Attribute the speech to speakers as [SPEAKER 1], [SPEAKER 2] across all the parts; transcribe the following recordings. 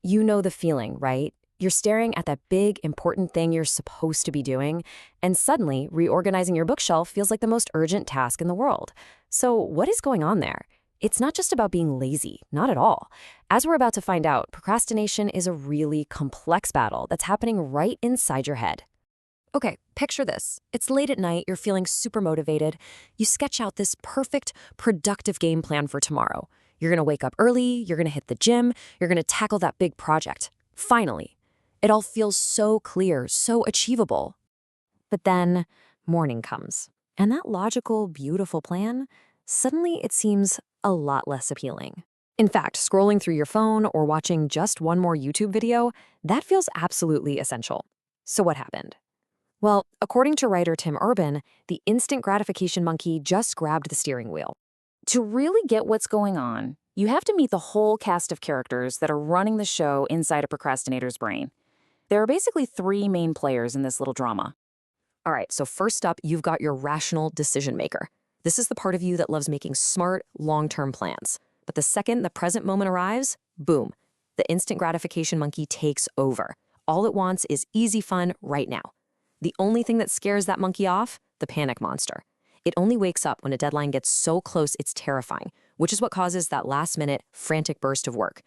[SPEAKER 1] You know the feeling, right? You're staring at that big, important thing you're supposed to be doing, and suddenly reorganizing your bookshelf feels like the most urgent task in the world. So, what is going on there? It's not just about being lazy, not at all. As we're about to find out, procrastination is a really complex battle that's happening right inside your head. Okay, picture this. It's late at night, you're feeling super motivated. You sketch out this perfect, productive game plan for tomorrow. You're gonna wake up early, you're gonna hit the gym, you're gonna tackle that big project. Finally. It all feels so clear, so achievable. But then morning comes, and that logical, beautiful plan, suddenly it seems a lot less appealing. In fact, scrolling through your phone or watching just one more YouTube video, that feels absolutely essential. So what happened? Well, according to writer Tim Urban, the instant gratification monkey just grabbed the steering wheel. To really get what's going on, you have to meet the whole cast of characters that are running the show inside a procrastinator's brain. There are basically three main players in this little drama. All right, so first up, you've got your rational decision maker. This is the part of you that loves making smart, long-term plans. But the second the present moment arrives, boom, the instant gratification monkey takes over. All it wants is easy fun right now. The only thing that scares that monkey off, the panic monster. It only wakes up when a deadline gets so close it's terrifying, which is what causes that last-minute, frantic burst of work.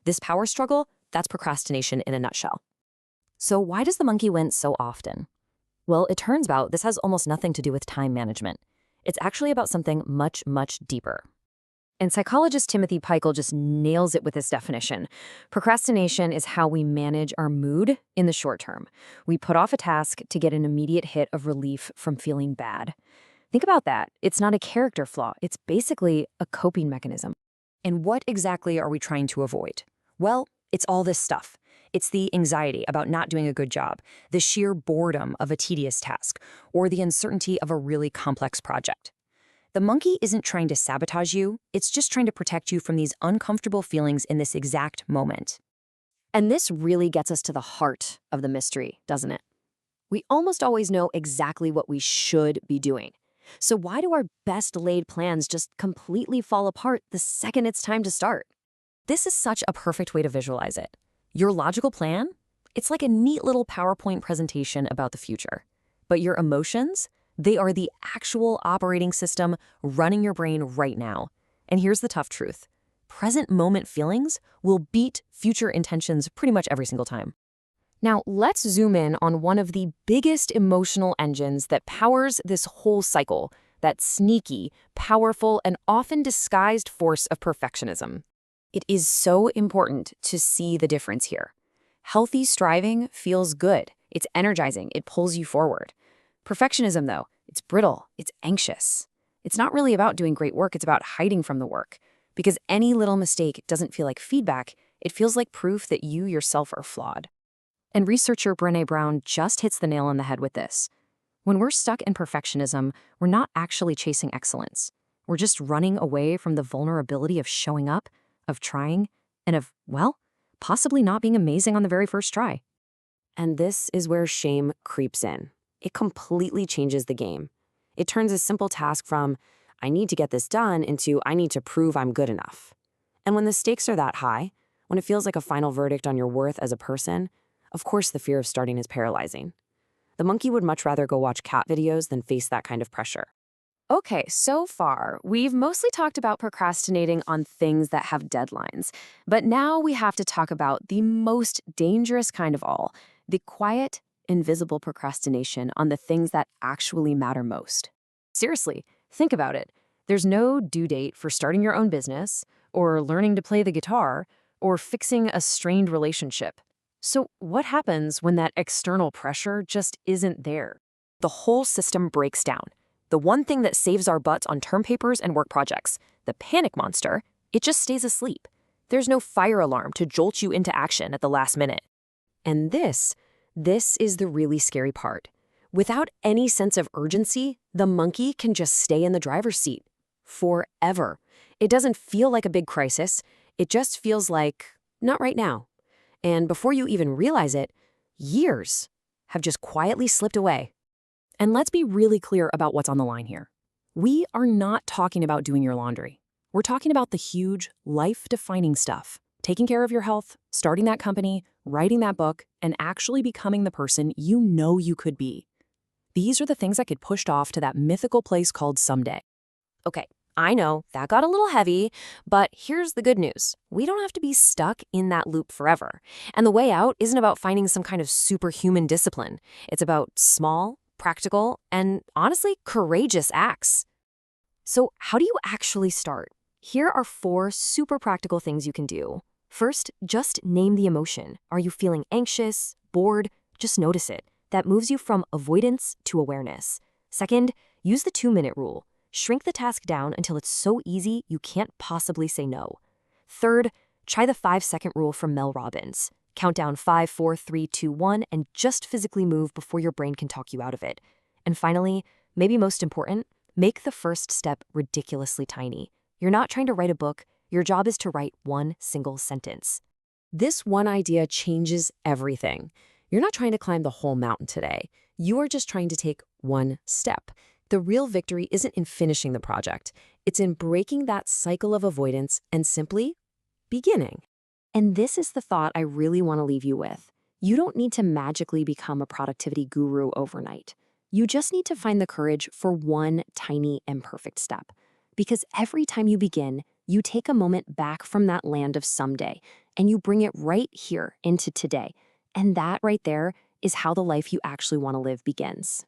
[SPEAKER 1] This power struggle, that's procrastination in a nutshell. So why does the monkey win so often? Well, it turns out this has almost nothing to do with time management. It's actually about something much, much deeper. And psychologist Timothy Peichel just nails it with this definition. Procrastination is how we manage our mood in the short term. We put off a task to get an immediate hit of relief from feeling bad. Think about that. It's not a character flaw. It's basically a coping mechanism. And what exactly are we trying to avoid? Well, it's all this stuff. It's the anxiety about not doing a good job, the sheer boredom of a tedious task, or the uncertainty of a really complex project. The monkey isn't trying to sabotage you, it's just trying to protect you from these uncomfortable feelings in this exact moment. And this really gets us to the heart of the mystery, doesn't it? We almost always know exactly what we should be doing. So why do our best laid plans just completely fall apart the second it's time to start? This is such a perfect way to visualize it. Your logical plan? It's like a neat little PowerPoint presentation about the future. But your emotions? They are the actual operating system running your brain right now. And here's the tough truth. Present moment feelings will beat future intentions pretty much every single time. Now, let's zoom in on one of the biggest emotional engines that powers this whole cycle, that sneaky, powerful, and often disguised force of perfectionism. It is so important to see the difference here. Healthy striving feels good. It's energizing. It pulls you forward. Perfectionism, though, it's brittle. It's anxious. It's not really about doing great work. It's about hiding from the work. Because any little mistake doesn't feel like feedback. It feels like proof that you yourself are flawed. And researcher Brené Brown just hits the nail on the head with this. When we're stuck in perfectionism, we're not actually chasing excellence. We're just running away from the vulnerability of showing up, of trying, and of, well, possibly not being amazing on the very first try. And this is where shame creeps in. It completely changes the game. It turns a simple task from, I need to get this done, into, I need to prove I'm good enough. And when the stakes are that high, when it feels like a final verdict on your worth as a person, of course the fear of starting is paralyzing. The monkey would much rather go watch cat videos than face that kind of pressure. Okay, so far, we've mostly talked about procrastinating on things that have deadlines. But now we have to talk about the most dangerous kind of all, the quiet, invisible procrastination on the things that actually matter most. Seriously, think about it. There's no due date for starting your own business, or learning to play the guitar, or fixing a strained relationship. So what happens when that external pressure just isn't there? The whole system breaks down. The one thing that saves our butts on term papers and work projects, the panic monster, it just stays asleep. There's no fire alarm to jolt you into action at the last minute. And this is the really scary part. Without any sense of urgency, the monkey can just stay in the driver's seat forever. It doesn't feel like a big crisis. It just feels like, not right now. And before you even realize it, years have just quietly slipped away. And let's be really clear about what's on the line here. We are not talking about doing your laundry. We're talking about the huge, life-defining stuff.
[SPEAKER 2] Taking care of your health, starting that company, writing that book, and actually becoming the person you know you could be. These are the things that get pushed off to that mythical place called someday.
[SPEAKER 1] Okay, I know that got a little heavy, but here's the good news. We don't have to be stuck in that loop forever. And the way out isn't about finding some kind of superhuman discipline. It's about small, practical, and honestly, courageous acts. So, how do you actually start? Here are 4 super practical things you can do. First, just name the emotion. Are you feeling anxious, bored? Just notice it. That moves you from avoidance to awareness. Second, use the 2-minute rule. Shrink the task down until it's so easy you can't possibly say no. Third, try the 5-second rule from Mel Robbins. Count down 5, 4, 3, 2, 1, and just physically move before your brain can talk you out of it. And finally, maybe most important, make the first step ridiculously tiny. You're not trying to write a book. Your job is to write one single sentence. This one idea changes everything. You're not trying to climb the whole mountain today. You are just trying to take one step. The real victory isn't in finishing the project. It's in breaking that cycle of avoidance and simply beginning. And this is the thought I really want to leave you with. You don't need to magically become a productivity guru overnight. You just need to find the courage for one tiny imperfect step. Because every time you begin, you take a moment back from that land of someday and you bring it right here into today. And that right there is how the life you actually want to live begins.